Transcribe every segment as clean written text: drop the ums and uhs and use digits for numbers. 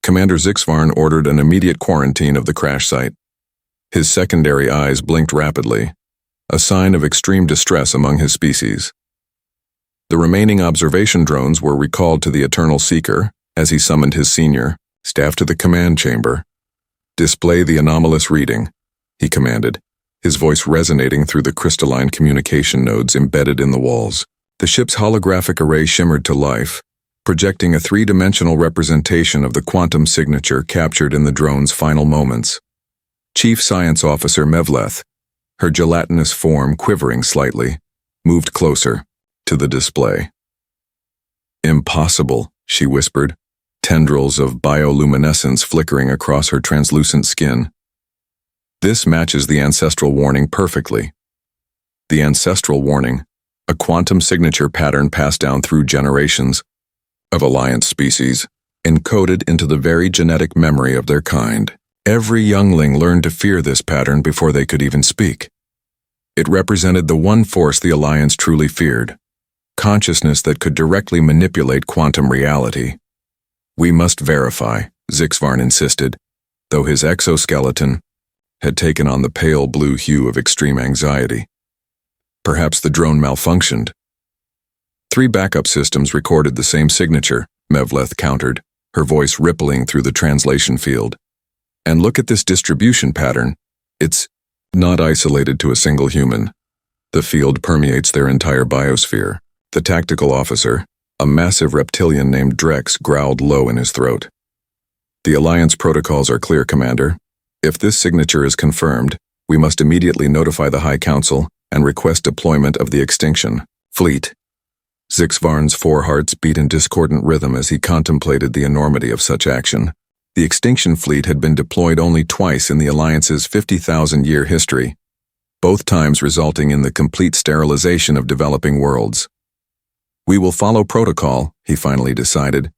Commander Zixvarn ordered an immediate quarantine of the crash site. His secondary eyes blinked rapidly, a sign of extreme distress among his species. The remaining observation drones were recalled to the Eternal Seeker as he summoned his senior staff to the command chamber. "Display the anomalous reading," he commanded, his voice resonating through the crystalline communication nodes embedded in the walls. The ship's holographic array shimmered to life, projecting a three-dimensional representation of the quantum signature captured in the drone's final moments. Chief Science Officer Mevleth, her gelatinous form quivering slightly, moved closer to the display. "Impossible," she whispered, tendrils of bioluminescence flickering across her translucent skin. "This matches the ancestral warning perfectly." The ancestral warning, a quantum signature pattern passed down through generations of Alliance species, encoded into the very genetic memory of their kind. Every youngling learned to fear this pattern before they could even speak. It represented the one force the Alliance truly feared, consciousness that could directly manipulate quantum reality. "We must verify," Zixvarn insisted, though his exoskeleton had taken on the pale blue hue of extreme anxiety. "Perhaps the drone malfunctioned." 3 backup systems recorded the same signature, Mevleth countered, her voice rippling through the translation field. "And look at this distribution pattern. It's not isolated to a single human. The field permeates their entire biosphere." The tactical officer, a massive reptilian named Drex, growled low in his throat. "The Alliance protocols are clear, Commander. If this signature is confirmed, we must immediately notify the High Council and request deployment of the extinction fleet." Zixvarn's 4 hearts beat in discordant rhythm as he contemplated the enormity of such action. The extinction fleet had been deployed only twice in the Alliance's 50,000-year history, both times resulting in the complete sterilization of developing worlds. "We will follow protocol," he finally decided,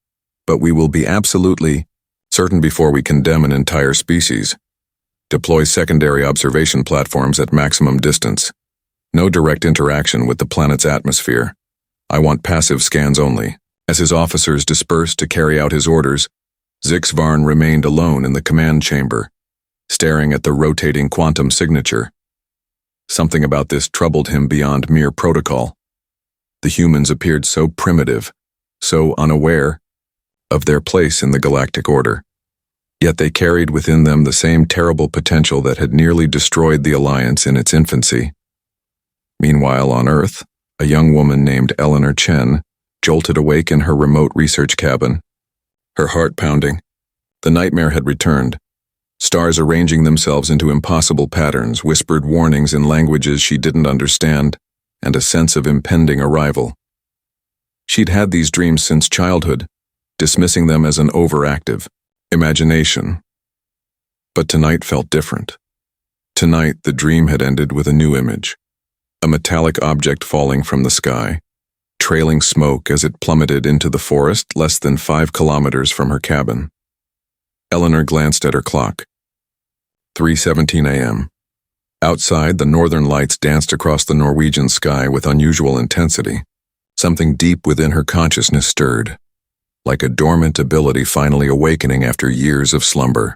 "but we will be absolutely certain before we condemn an entire species. Deploy secondary observation platforms at maximum distance. No direct interaction with the planet's atmosphere. I want passive scans only." As his officers dispersed to carry out his orders, Zixvarn remained alone in the command chamber, staring at the rotating quantum signature. Something about this troubled him beyond mere protocol. The humans appeared so primitive, so unaware of their place in the galactic order. Yet they carried within them the same terrible potential that had nearly destroyed the Alliance in its infancy. Meanwhile, on Earth, a young woman named Eleanor Chen jolted awake in her remote research cabin, her heart pounding. The nightmare had returned. Stars arranging themselves into impossible patterns, whispered warnings in languages she didn't understand, and a sense of impending arrival. She'd had these dreams since childhood, dismissing them as an overactive imagination. But tonight felt different. Tonight, the dream had ended with a new image. A metallic object falling from the sky, trailing smoke as it plummeted into the forest less than 5 kilometers from her cabin. Eleanor glanced at her clock. 3:17 a.m. Outside, the northern lights danced across the Norwegian sky with unusual intensity. Something deep within her consciousness stirred, like a dormant ability finally awakening after years of slumber.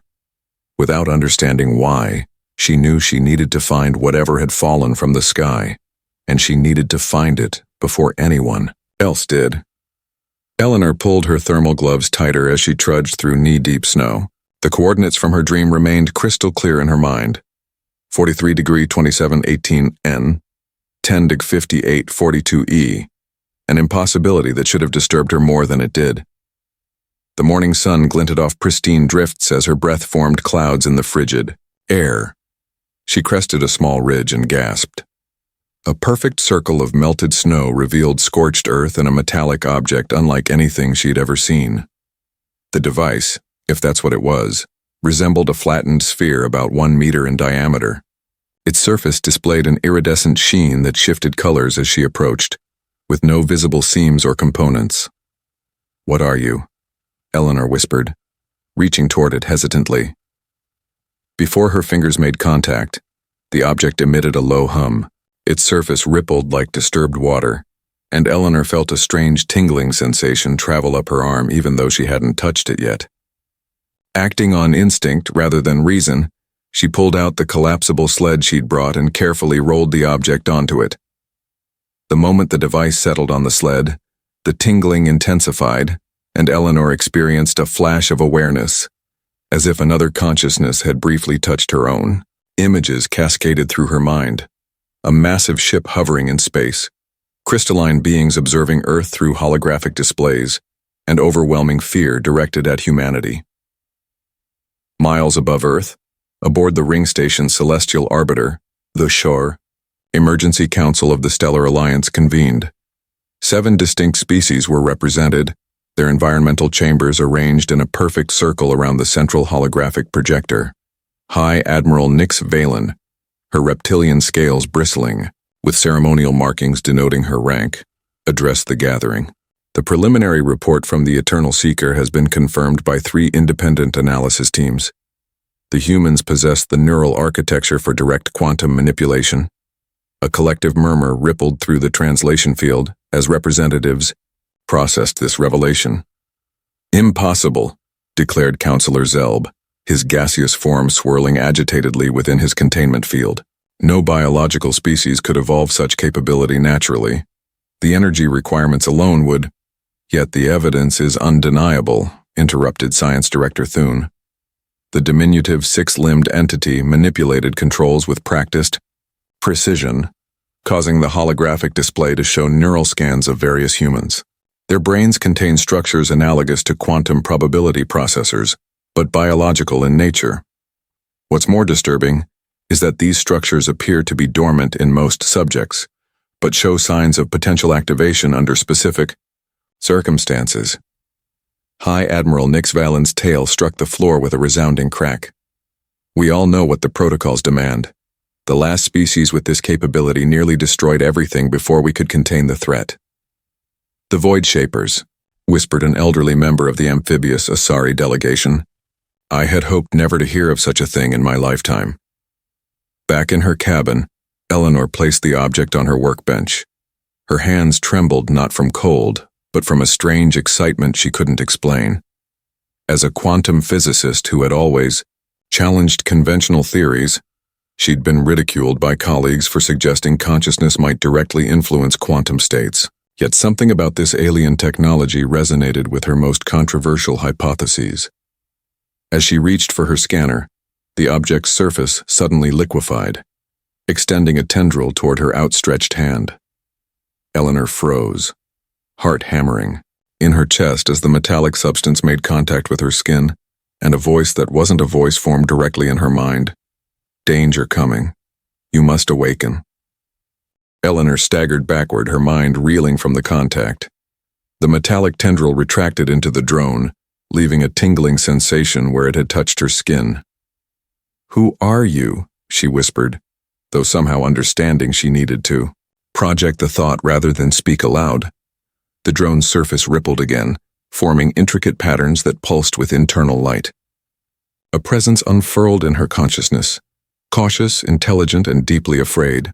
Without understanding why, she knew she needed to find whatever had fallen from the sky, and she needed to find it before anyone else did. Eleanor pulled her thermal gloves tighter as she trudged through knee-deep snow. The coordinates from her dream remained crystal clear in her mind. 43°27'18 N, 10°58'42 E, an impossibility that should have disturbed her more than it did. The morning sun glinted off pristine drifts as her breath formed clouds in the frigid air. She crested a small ridge and gasped. A perfect circle of melted snow revealed scorched earth and a metallic object unlike anything she'd ever seen. The device, if that's what it was, resembled a flattened sphere about 1 meter in diameter. Its surface displayed an iridescent sheen that shifted colors as she approached, with no visible seams or components. "What are you?" Eleanor whispered, reaching toward it hesitantly. Before her fingers made contact, the object emitted a low hum. Its surface rippled like disturbed water, and Eleanor felt a strange tingling sensation travel up her arm even though she hadn't touched it yet. Acting on instinct rather than reason, she pulled out the collapsible sled she'd brought and carefully rolled the object onto it. The moment the device settled on the sled, the tingling intensified, and Eleanor experienced a flash of awareness, as if another consciousness had briefly touched her own. Images cascaded through her mind. A massive ship hovering in space, crystalline beings observing Earth through holographic displays, and overwhelming fear directed at humanity. Miles above Earth, aboard the ring station's celestial arbiter, the Shore, Emergency Council of the Stellar Alliance convened. 7 distinct species were represented, their environmental chambers arranged in a perfect circle around the central holographic projector. High Admiral Nyx Valen, her reptilian scales bristling, with ceremonial markings denoting her rank, addressed the gathering. The preliminary report from the Eternal Seeker has been confirmed by 3 independent analysis teams. The humans possessed the neural architecture for direct quantum manipulation. A collective murmur rippled through the translation field as representatives processed this revelation. "Impossible," declared Counselor Zelb, his gaseous form swirling agitatedly within his containment field. No biological species could evolve such capability naturally. The energy requirements alone would. Yet the evidence is undeniable, interrupted Science Director Thune. The diminutive 6-limbed entity manipulated controls with practiced precision, causing the holographic display to show neural scans of various humans. Their brains contain structures analogous to quantum probability processors, but biological in nature. What's more disturbing is that these structures appear to be dormant in most subjects, but show signs of potential activation under specific circumstances. High Admiral Nyx Valen's tail struck the floor with a resounding crack. We all know what the protocols demand. The last species with this capability nearly destroyed everything before we could contain the threat. "The Void Shapers," whispered an elderly member of the amphibious Asari delegation. "I had hoped never to hear of such a thing in my lifetime." Back in her cabin, Eleanor placed the object on her workbench. Her hands trembled not from cold, but from a strange excitement she couldn't explain. As a quantum physicist who had always challenged conventional theories, she'd been ridiculed by colleagues for suggesting consciousness might directly influence quantum states. Yet something about this alien technology resonated with her most controversial hypotheses. As she reached for her scanner, the object's surface suddenly liquefied, extending a tendril toward her outstretched hand. Eleanor froze, heart hammering, in her chest as the metallic substance made contact with her skin, and a voice that wasn't a voice formed directly in her mind. "Danger coming. You must awaken." Eleanor staggered backward, her mind reeling from the contact. The metallic tendril retracted into the drone, leaving a tingling sensation where it had touched her skin. "Who are you?" she whispered, though somehow understanding she needed to project the thought rather than speak aloud. The drone's surface rippled again, forming intricate patterns that pulsed with internal light. A presence unfurled in her consciousness, cautious, intelligent, and deeply afraid.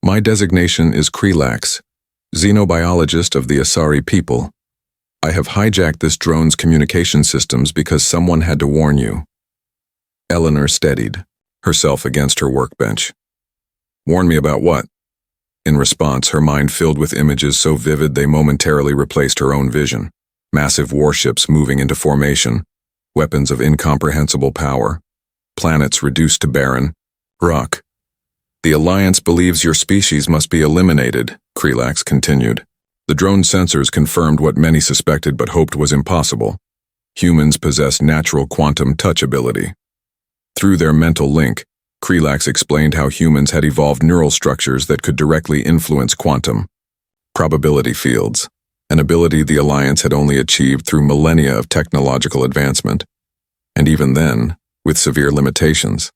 "My designation is Krelax, xenobiologist of the Asari people. I have hijacked this drone's communication systems because someone had to warn you." Eleanor steadied, herself against her workbench. "Warn me about what?" In response, her mind filled with images so vivid they momentarily replaced her own vision. Massive warships moving into formation, weapons of incomprehensible power, planets reduced to barren rock. "The Alliance believes your species must be eliminated," Krelax continued. The drone sensors confirmed what many suspected but hoped was impossible. Humans possess natural quantum touch ability. Through their mental link, Krelax explained how humans had evolved neural structures that could directly influence quantum probability fields, an ability the Alliance had only achieved through millennia of technological advancement, and even then, with severe limitations.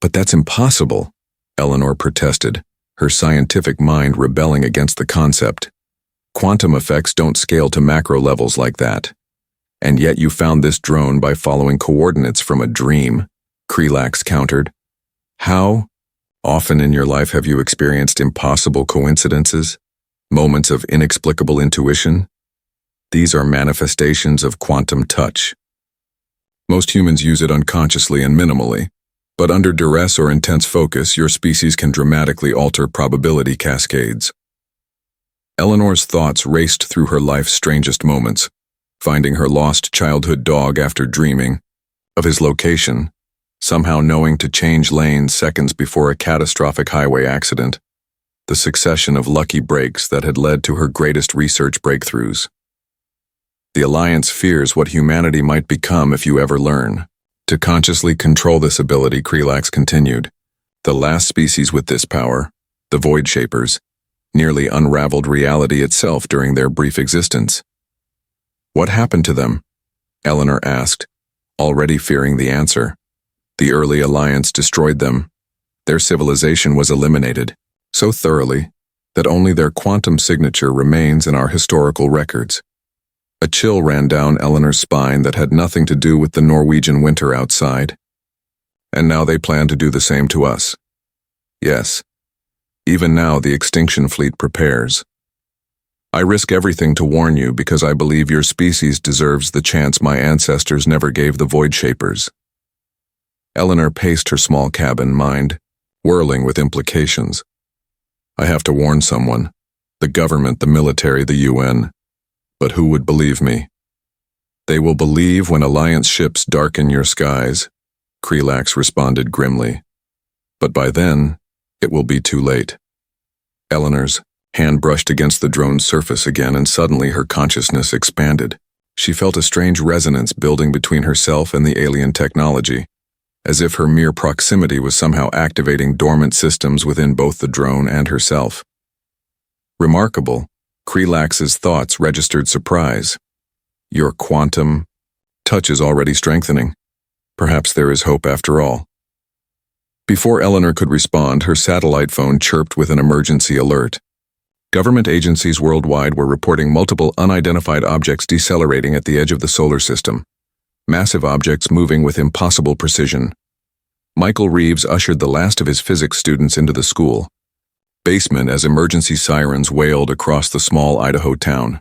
"But that's impossible," Eleanor protested, her scientific mind rebelling against the concept. "Quantum effects don't scale to macro levels like that. And yet you found this drone by following coordinates from a dream," Krelax countered. "How often in your life have you experienced impossible coincidences, moments of inexplicable intuition? These are manifestations of quantum touch." Most humans use it unconsciously and minimally, but under duress or intense focus, your species can dramatically alter probability cascades. Eleanor's thoughts raced through her life's strangest moments, finding her lost childhood dog after dreaming of his location, somehow knowing to change lanes seconds before a catastrophic highway accident, the succession of lucky breaks that had led to her greatest research breakthroughs. The Alliance fears what humanity might become if you ever learn. To consciously control this ability, Krelax continued. The last species with this power, the Void Shapers, nearly unraveled reality itself during their brief existence. What happened to them? Eleanor asked, already fearing the answer. The early Alliance destroyed them. Their civilization was eliminated, so thoroughly that only their quantum signature remains in our historical records. A chill ran down Eleanor's spine that had nothing to do with the Norwegian winter outside. And now they plan to do the same to us. Yes, even now the extinction fleet prepares. I risk everything to warn you because I believe your species deserves the chance my ancestors never gave the Void Shapers. Eleanor paced her small cabin, mind whirling with implications. I have to warn someone. The government, the military, the UN. But who would believe me? They will believe when Alliance ships darken your skies, Krelax responded grimly. But by then, it will be too late. Eleanor's hand brushed against the drone's surface again, and suddenly her consciousness expanded. She felt a strange resonance building between herself and the alien technology, as if her mere proximity was somehow activating dormant systems within both the drone and herself. Remarkable, Krelax's thoughts registered surprise. Your quantum touch is already strengthening. Perhaps there is hope after all. Before Eleanor could respond, her satellite phone chirped with an emergency alert. Government agencies worldwide were reporting multiple unidentified objects decelerating at the edge of the solar system. Massive objects moving with impossible precision. Michael Reeves ushered the last of his physics students into the school basement as emergency sirens wailed across the small Idaho town.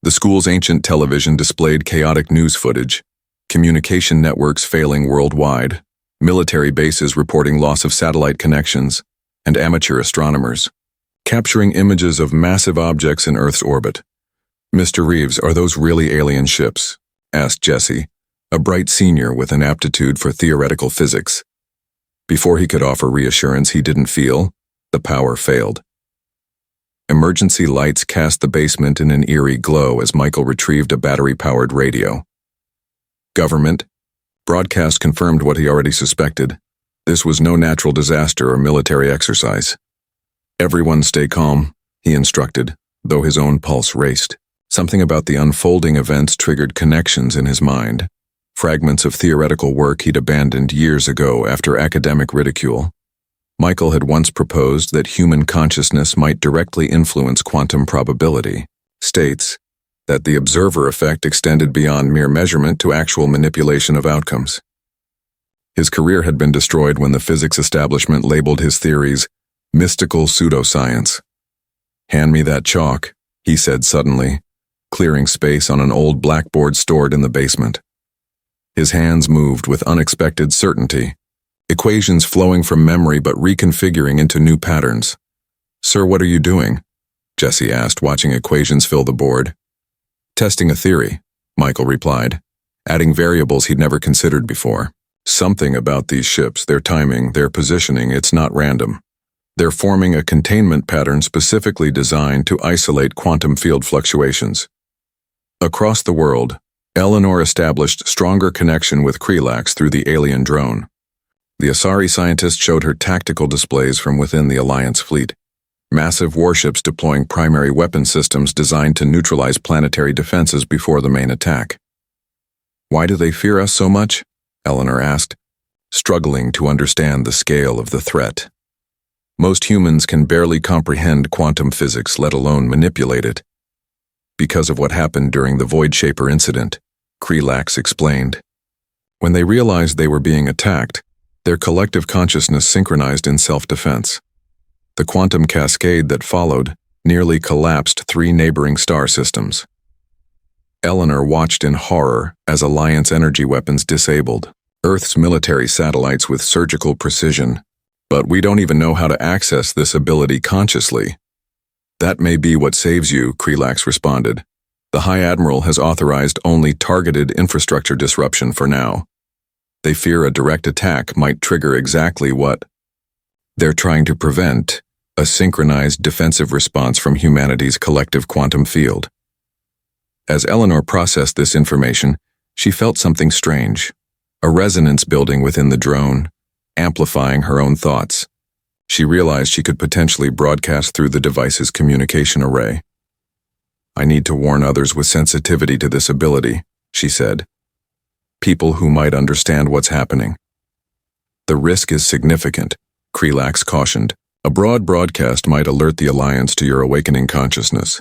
The school's ancient television displayed chaotic news footage, communication networks failing worldwide, military bases reporting loss of satellite connections, and amateur astronomers capturing images of massive objects in Earth's orbit. Mr. Reeves, are those really alien ships? Asked Jesse, a bright senior with an aptitude for theoretical physics. Before he could offer reassurance he didn't feel, the power failed. Emergency lights cast the basement in an eerie glow as Michael retrieved a battery-powered radio. Government. Broadcast confirmed what he already suspected. This was no natural disaster or military exercise. Everyone stay calm, he instructed, though his own pulse raced. Something about the unfolding events triggered connections in his mind. Fragments of theoretical work he'd abandoned years ago after academic ridicule. Michael had once proposed that human consciousness might directly influence quantum probability, states that the observer effect extended beyond mere measurement to actual manipulation of outcomes. His career had been destroyed when the physics establishment labeled his theories mystical pseudoscience. Hand me that chalk, he said suddenly, clearing space on an old blackboard stored in the basement. His hands moved with unexpected certainty. Equations flowing from memory but reconfiguring into new patterns. Sir, what are you doing? Jesse asked, watching equations fill the board. Testing a theory, Michael replied, adding variables he'd never considered before. Something about these ships, their timing, their positioning, it's not random. They're forming a containment pattern specifically designed to isolate quantum field fluctuations. Across the world, Eleanor established stronger connection with Krelax through the alien drone. The Asari scientist showed her tactical displays from within the Alliance fleet. Massive warships deploying primary weapon systems designed to neutralize planetary defenses before the main attack. Why do they fear us so much? Eleanor asked, struggling to understand the scale of the threat. Most humans can barely comprehend quantum physics, let alone manipulate it. Because of what happened during the Void Shaper incident, Krelax explained. When they realized they were being attacked, their collective consciousness synchronized in self-defense. The quantum cascade that followed nearly collapsed 3 neighboring star systems. Eleanor watched in horror as Alliance energy weapons disabled Earth's military satellites with surgical precision. But we don't even know how to access this ability consciously. That may be what saves you, Krelax responded. The High Admiral has authorized only targeted infrastructure disruption for now. They fear a direct attack might trigger exactly what they're trying to prevent, a synchronized defensive response from humanity's collective quantum field. As Eleanor processed this information, she felt something strange, a resonance building within the drone, amplifying her own thoughts. She realized she could potentially broadcast through the device's communication array. I need to warn others with sensitivity to this ability, she said. People who might understand what's happening. The risk is significant, Krelax cautioned. A broad broadcast might alert the Alliance to your awakening consciousness.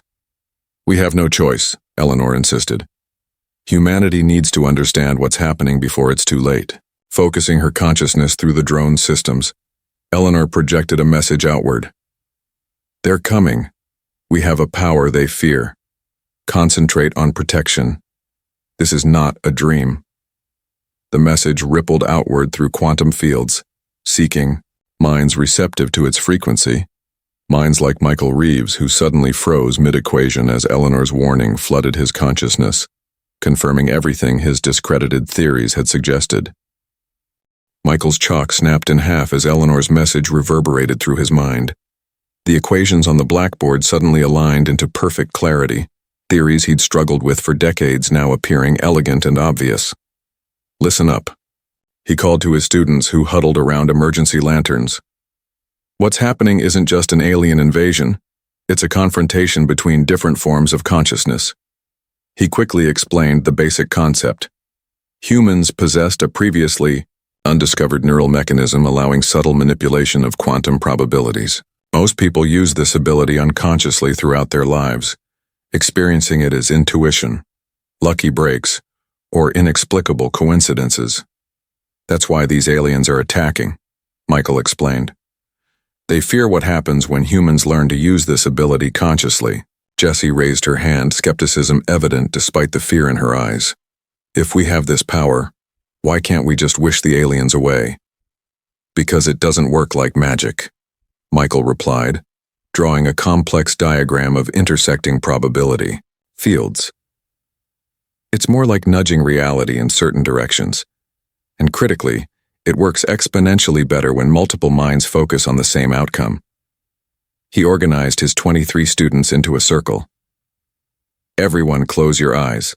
We have no choice, Eleanor insisted. Humanity needs to understand what's happening before it's too late. Focusing her consciousness through the drone systems, Eleanor projected a message outward. They're coming. We have a power they fear. Concentrate on protection. This is not a dream. The message rippled outward through quantum fields, seeking minds receptive to its frequency. Minds like Michael Reeves, who suddenly froze mid-equation as Eleanor's warning flooded his consciousness, confirming everything his discredited theories had suggested. Michael's chalk snapped in half as Eleanor's message reverberated through his mind. The equations on the blackboard suddenly aligned into perfect clarity, theories he'd struggled with for decades now appearing elegant and obvious. Listen up, he called to his students who huddled around emergency lanterns. What's happening isn't just an alien invasion, it's a confrontation between different forms of consciousness. He quickly explained the basic concept. Humans possessed a previously undiscovered neural mechanism allowing subtle manipulation of quantum probabilities. Most people use this ability unconsciously throughout their lives, experiencing it as intuition, lucky breaks, or inexplicable coincidences. That's why these aliens are attacking, Michael explained. They fear what happens when humans learn to use this ability consciously. Jessie raised her hand, skepticism evident despite the fear in her eyes. If we have this power, why can't we just wish the aliens away? Because it doesn't work like magic, Michael replied, drawing a complex diagram of intersecting probability fields. It's more like nudging reality in certain directions. And critically, it works exponentially better when multiple minds focus on the same outcome. He organized his 23 students into a circle. Everyone close your eyes.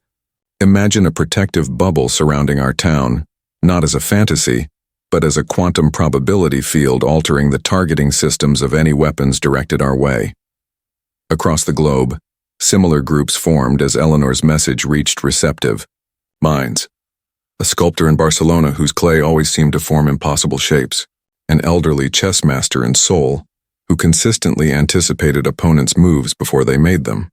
Imagine a protective bubble surrounding our town, not as a fantasy, but as a quantum probability field altering the targeting systems of any weapons directed our way. Across the globe, similar groups formed as Eleanor's message reached receptive minds. A sculptor in Barcelona whose clay always seemed to form impossible shapes, an elderly chess master in Seoul who consistently anticipated opponents' moves before they made them,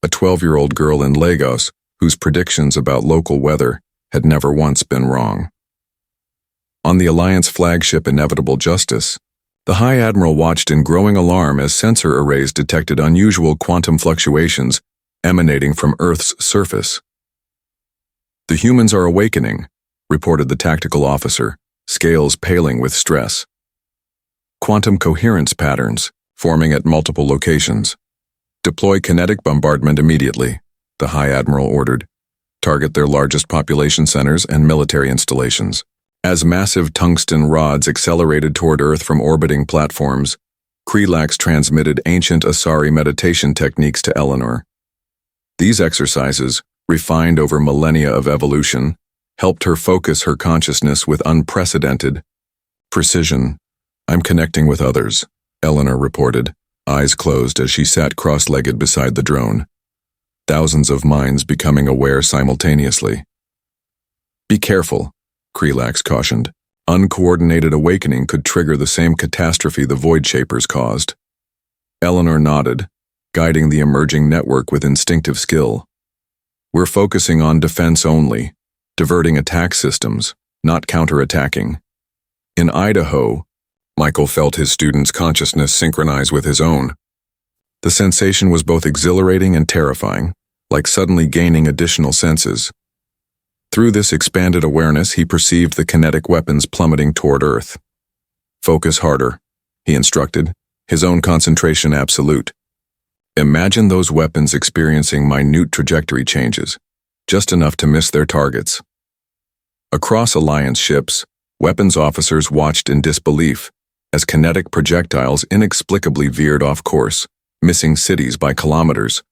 a 12-year-old girl in Lagos whose predictions about local weather had never once been wrong. On the Alliance flagship Inevitable Justice, the High Admiral watched in growing alarm as sensor arrays detected unusual quantum fluctuations emanating from Earth's surface. The humans are awakening, reported the tactical officer, scales paling with stress. Quantum coherence patterns, forming at multiple locations. Deploy kinetic bombardment immediately, the High Admiral ordered. Target their largest population centers and military installations. As massive tungsten rods accelerated toward Earth from orbiting platforms, Krelax transmitted ancient Asari meditation techniques to Eleanor. These exercises, refined over millennia of evolution, helped her focus her consciousness with unprecedented precision. I'm connecting with others, Eleanor reported, eyes closed as she sat cross-legged beside the drone. Thousands of minds becoming aware simultaneously. Be careful, Krelax cautioned. Uncoordinated awakening could trigger the same catastrophe the Void Shapers caused. Eleanor nodded, guiding the emerging network with instinctive skill. We're focusing on defense only, diverting attack systems, not counterattacking. In Idaho, Michael felt his student's consciousness synchronize with his own. The sensation was both exhilarating and terrifying, like suddenly gaining additional senses. Through this expanded awareness, he perceived the kinetic weapons plummeting toward Earth. "Focus harder," he instructed, his own concentration absolute. Imagine those weapons experiencing minute trajectory changes, just enough to miss their targets. Across Alliance ships, weapons officers watched in disbelief as kinetic projectiles inexplicably veered off course, missing cities by kilometers,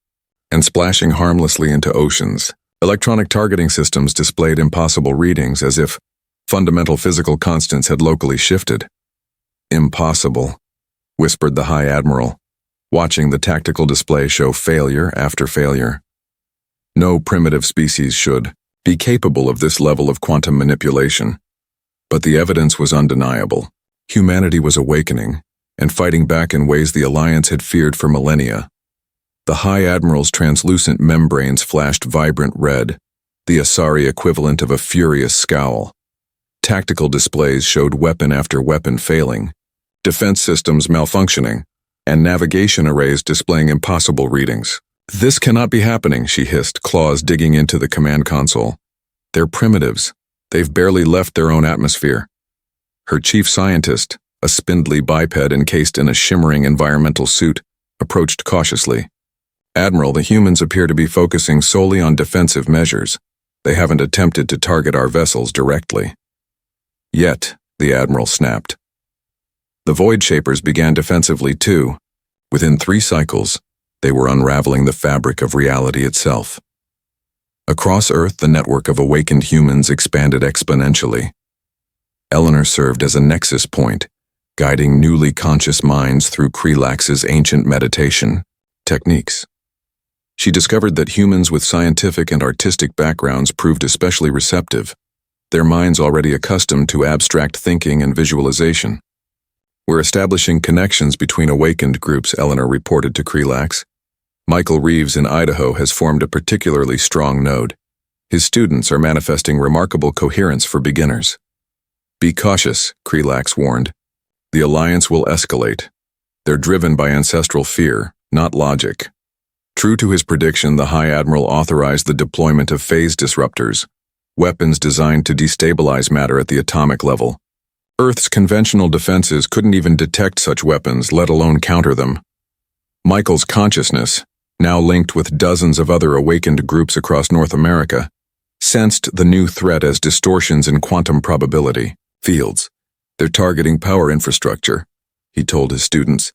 and splashing harmlessly into oceans. Electronic targeting systems displayed impossible readings as if fundamental physical constants had locally shifted. "Impossible," whispered the High Admiral, watching the tactical display show failure after failure. No primitive species should be capable of this level of quantum manipulation. But the evidence was undeniable. Humanity was awakening and fighting back in ways the Alliance had feared for millennia. The High Admiral's translucent membranes flashed vibrant red, the Asari equivalent of a furious scowl. Tactical displays showed weapon after weapon failing, defense systems malfunctioning, and navigation arrays displaying impossible readings. "This cannot be happening," she hissed, claws digging into the command console. "They're primitives. They've barely left their own atmosphere." Her chief scientist, a spindly biped encased in a shimmering environmental suit, approached cautiously. "Admiral, the humans appear to be focusing solely on defensive measures. They haven't attempted to target our vessels directly." "Yet," the Admiral snapped. The Void Shapers began defensively too. Within 3 cycles, they were unraveling the fabric of reality itself. Across Earth, the network of awakened humans expanded exponentially. Eleanor served as a nexus point, guiding newly conscious minds through Krelax's ancient meditation techniques. She discovered that humans with scientific and artistic backgrounds proved especially receptive, their minds already accustomed to abstract thinking and visualization. "We're establishing connections between awakened groups," Eleanor reported to Krelax. "Michael Reeves in Idaho has formed a particularly strong node. His students are manifesting remarkable coherence for beginners." "Be cautious," Krelax warned. "The Alliance will escalate. They're driven by ancestral fear, not logic." True to his prediction, the High Admiral authorized the deployment of phase disruptors, weapons designed to destabilize matter at the atomic level. Earth's conventional defenses couldn't even detect such weapons, let alone counter them. Michael's consciousness, now linked with dozens of other awakened groups across North America, sensed the new threat as distortions in quantum probability fields. "They're targeting power infrastructure," he told his students,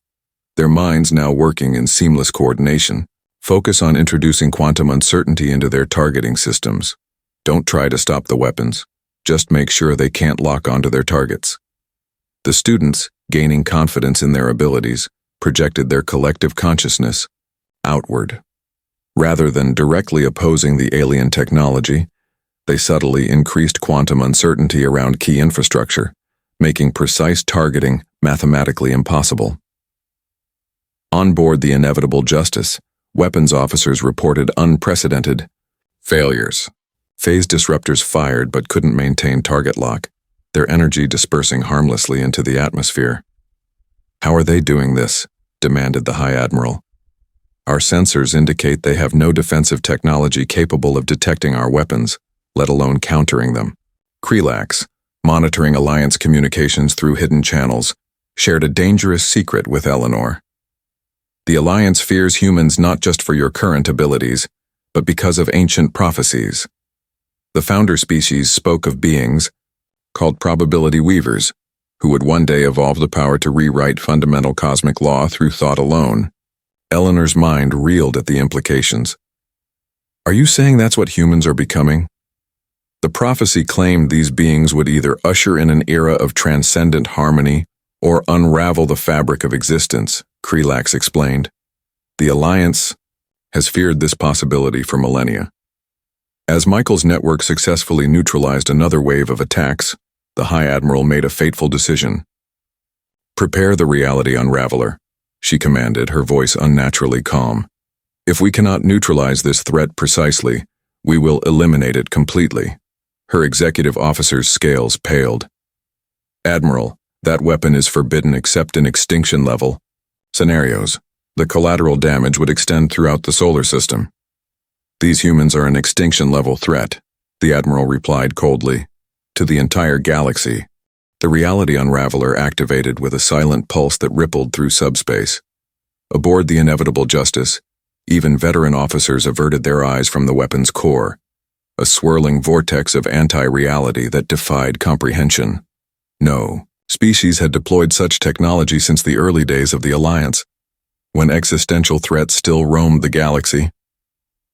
their minds now working in seamless coordination. "Focus on introducing quantum uncertainty into their targeting systems. Don't try to stop the weapons. Just make sure they can't lock onto their targets." The students, gaining confidence in their abilities, projected their collective consciousness outward. Rather than directly opposing the alien technology, they subtly increased quantum uncertainty around key infrastructure, making precise targeting mathematically impossible. On board the Inevitable Justice, weapons officers reported unprecedented failures. Phase disruptors fired but couldn't maintain target lock, their energy dispersing harmlessly into the atmosphere. "How are they doing this?" demanded the High Admiral. "Our sensors indicate they have no defensive technology capable of detecting our weapons, let alone countering them." Krelax, monitoring Alliance communications through hidden channels, shared a dangerous secret with Eleanor. "The Alliance fears humans not just for your current abilities, but because of ancient prophecies. The founder species spoke of beings, called probability weavers, who would one day evolve the power to rewrite fundamental cosmic law through thought alone." Eleanor's mind reeled at the implications. "Are you saying that's what humans are becoming?" The prophecy claimed these beings would either usher in an era of transcendent harmony or unravel the fabric of existence, Krelax explained. The Alliance has feared this possibility for millennia. As Michael's network successfully neutralized another wave of attacks, the High Admiral made a fateful decision. "Prepare the reality unraveler," she commanded, her voice unnaturally calm. "If we cannot neutralize this threat precisely, we will eliminate it completely." Her executive officer's scales paled. "Admiral, that weapon is forbidden except in extinction level scenarios. The collateral damage would extend throughout the solar system." These humans are an extinction-level threat, the Admiral replied coldly. To the entire galaxy. The reality unraveler activated with a silent pulse that rippled through subspace. Aboard the inevitable Justice, even veteran officers averted their eyes from the weapon's core, a swirling vortex of anti-reality that defied comprehension. No species had deployed such technology since the early days of the Alliance, when existential threats still roamed the galaxy.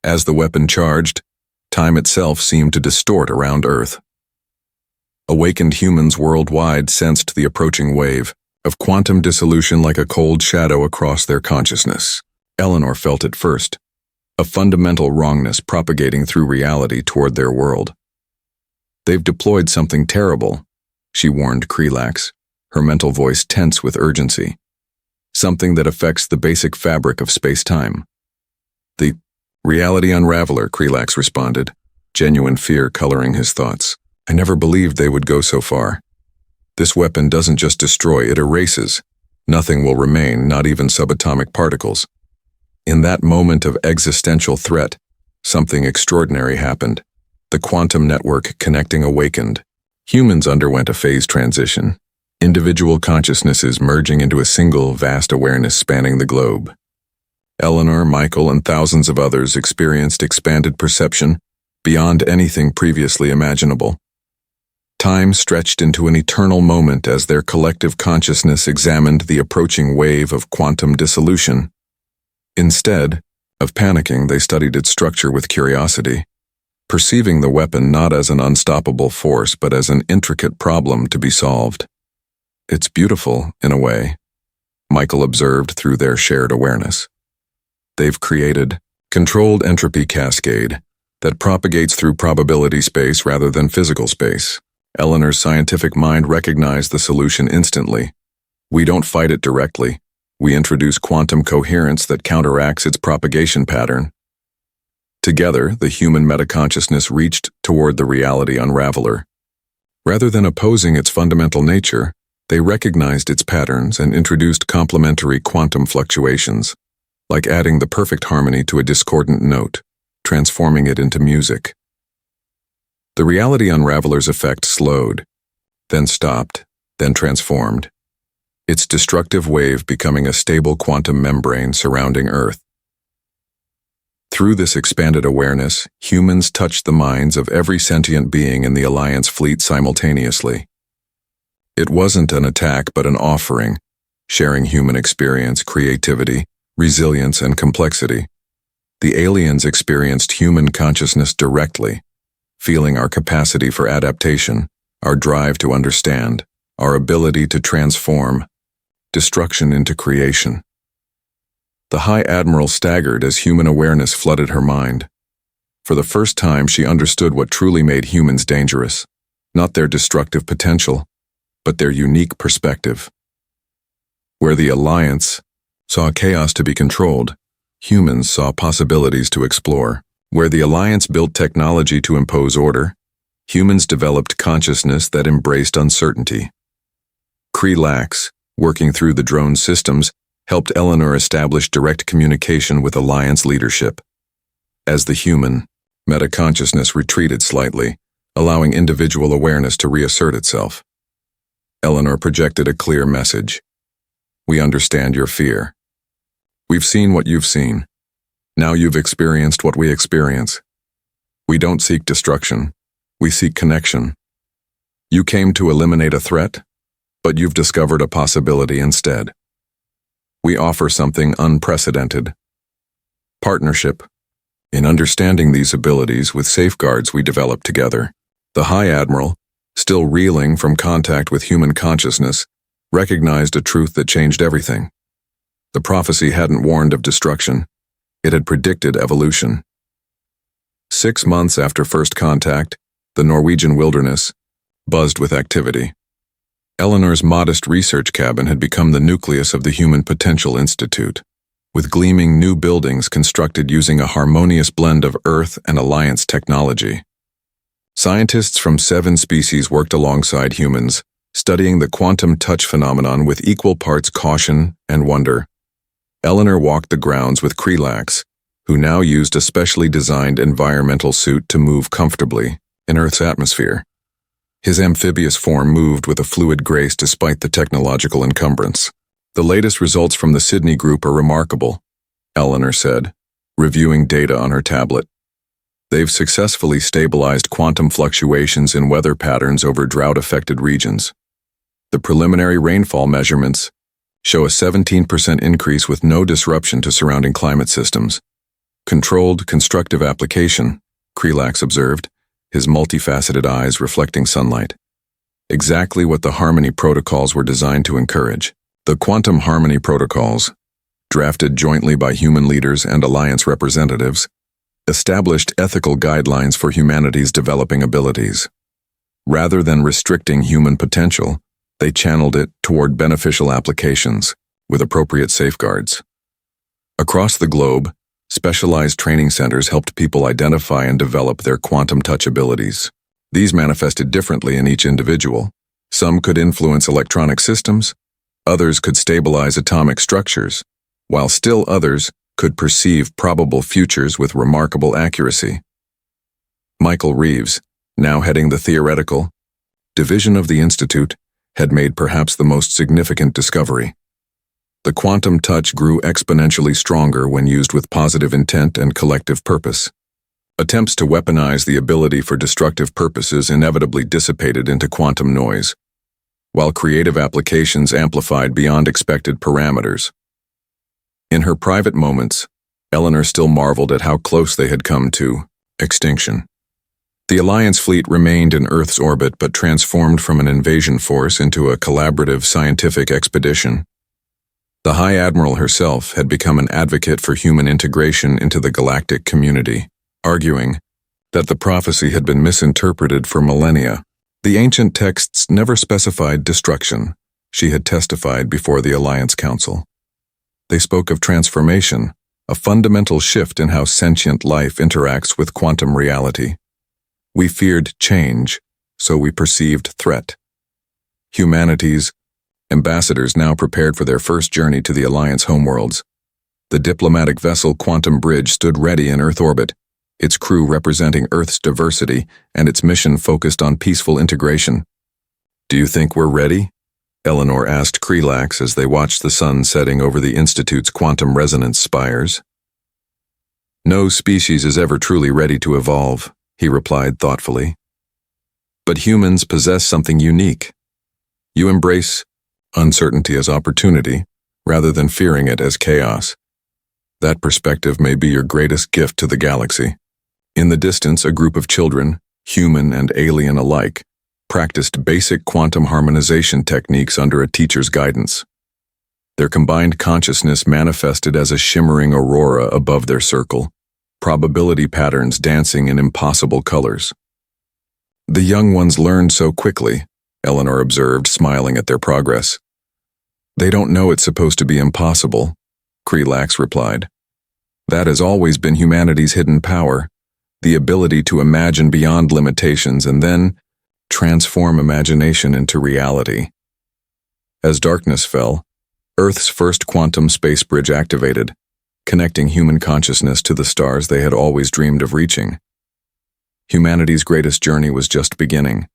As the weapon charged, time itself seemed to distort around Earth. Awakened humans worldwide sensed the approaching wave of quantum dissolution like a cold shadow across their consciousness. Eleanor felt it first, a fundamental wrongness propagating through reality toward their world. They've deployed something terrible, she warned Krelax, her mental voice tense with urgency. Something that affects the basic fabric of space-time. The reality unraveler, Krelax responded, genuine fear coloring his thoughts. I never believed they would go so far. This weapon doesn't just destroy, it erases. Nothing will remain, not even subatomic particles. In that moment of existential threat, something extraordinary happened. The quantum network connecting awakened. Humans underwent a phase transition, individual consciousnesses merging into a single vast awareness spanning the globe. Eleanor, Michael, and thousands of others experienced expanded perception beyond anything previously imaginable. Time stretched into an eternal moment as their collective consciousness examined the approaching wave of quantum dissolution. Instead of panicking, they studied its structure with curiosity, perceiving the weapon not as an unstoppable force but as an intricate problem to be solved. It's beautiful, in a way, Michael observed through their shared awareness. They've created controlled entropy cascade that propagates through probability space rather than physical space. Eleanor's scientific mind recognized the solution instantly. We don't fight it directly. We introduce quantum coherence that counteracts its propagation pattern. Together, the human metaconsciousness reached toward the reality unraveler. Rather than opposing its fundamental nature, they recognized its patterns and introduced complementary quantum fluctuations, like adding the perfect harmony to a discordant note, transforming it into music. The reality unraveler's effect slowed, then stopped, then transformed, its destructive wave becoming a stable quantum membrane surrounding Earth. Through this expanded awareness, humans touched the minds of every sentient being in the Alliance fleet simultaneously. It wasn't an attack but an offering, sharing human experience, creativity, resilience, and complexity. The aliens experienced human consciousness directly, feeling our capacity for adaptation, our drive to understand, our ability to transform destruction into creation. The High Admiral staggered as human awareness flooded her mind. For the first time, she understood what truly made humans dangerous, not their destructive potential, but their unique perspective. Where the Alliance saw chaos to be controlled, humans saw possibilities to explore. Where the Alliance built technology to impose order, humans developed consciousness that embraced uncertainty. Krelax, working through the drone systems, helped Eleanor establish direct communication with Alliance leadership. As the human, metaconsciousness retreated slightly, allowing individual awareness to reassert itself. Eleanor projected a clear message. We understand your fear. We've seen what you've seen. Now you've experienced what we experience. We don't seek destruction. We seek connection. You came to eliminate a threat, but you've discovered a possibility instead. We offer something unprecedented. Partnership. In understanding these abilities with safeguards we developed together, the High Admiral, still reeling from contact with human consciousness, recognized a truth that changed everything. The prophecy hadn't warned of destruction. It had predicted evolution. 6 months after first contact, the Norwegian wilderness buzzed with activity. Eleanor's modest research cabin had become the nucleus of the Human Potential Institute, with gleaming new buildings constructed using a harmonious blend of Earth and Alliance technology. Scientists from 7 species worked alongside humans, studying the quantum touch phenomenon with equal parts caution and wonder. Eleanor walked the grounds with Krelax, who now used a specially designed environmental suit to move comfortably in Earth's atmosphere. His amphibious form moved with a fluid grace despite the technological encumbrance. "The latest results from the Sydney group are remarkable," Eleanor said, reviewing data on her tablet. "They've successfully stabilized quantum fluctuations in weather patterns over drought-affected regions. The preliminary rainfall measurements show a 17% increase with no disruption to surrounding climate systems. Controlled, constructive application," Krelax observed, his multifaceted eyes reflecting sunlight. "Exactly what the Harmony Protocols were designed to encourage." The Quantum Harmony Protocols, drafted jointly by human leaders and alliance representatives, established ethical guidelines for humanity's developing abilities. Rather than restricting human potential, they channeled it toward beneficial applications, with appropriate safeguards. Across the globe, specialized training centers helped people identify and develop their quantum touch abilities. These manifested differently in each individual. Some could influence electronic systems, others could stabilize atomic structures, while still others could perceive probable futures with remarkable accuracy. Michael Reeves, now heading the theoretical division of the Institute, had made perhaps the most significant discovery. The quantum touch grew exponentially stronger when used with positive intent and collective purpose. Attempts to weaponize the ability for destructive purposes inevitably dissipated into quantum noise, while creative applications amplified beyond expected parameters. In her private moments, Eleanor still marveled at how close they had come to extinction. The Alliance fleet remained in Earth's orbit but transformed from an invasion force into a collaborative scientific expedition. The High Admiral herself had become an advocate for human integration into the galactic community, arguing that the prophecy had been misinterpreted for millennia. The ancient texts never specified destruction, she had testified before the Alliance Council. They spoke of transformation, a fundamental shift in how sentient life interacts with quantum reality. We feared change, so we perceived threat. Humanity's ambassadors now prepared for their first journey to the Alliance homeworlds. The diplomatic vessel Quantum Bridge stood ready in Earth orbit, its crew representing Earth's diversity and its mission focused on peaceful integration. "Do you think we're ready?" Eleanor asked Krelax as they watched the sun setting over the Institute's quantum resonance spires. "No species is ever truly ready to evolve," he replied thoughtfully. "But humans possess something unique. You embrace uncertainty as opportunity, rather than fearing it as chaos. That perspective may be your greatest gift to the galaxy." In the distance, a group of children, human and alien alike, practiced basic quantum harmonization techniques under a teacher's guidance. Their combined consciousness manifested as a shimmering aurora above their circle, probability patterns dancing in impossible colors. "The young ones learned so quickly," Eleanor observed, smiling at their progress. "They don't know it's supposed to be impossible," Krelax replied. "That has always been humanity's hidden power, the ability to imagine beyond limitations and then transform imagination into reality." As darkness fell, Earth's first quantum space bridge activated, connecting human consciousness to the stars they had always dreamed of reaching. Humanity's greatest journey was just beginning.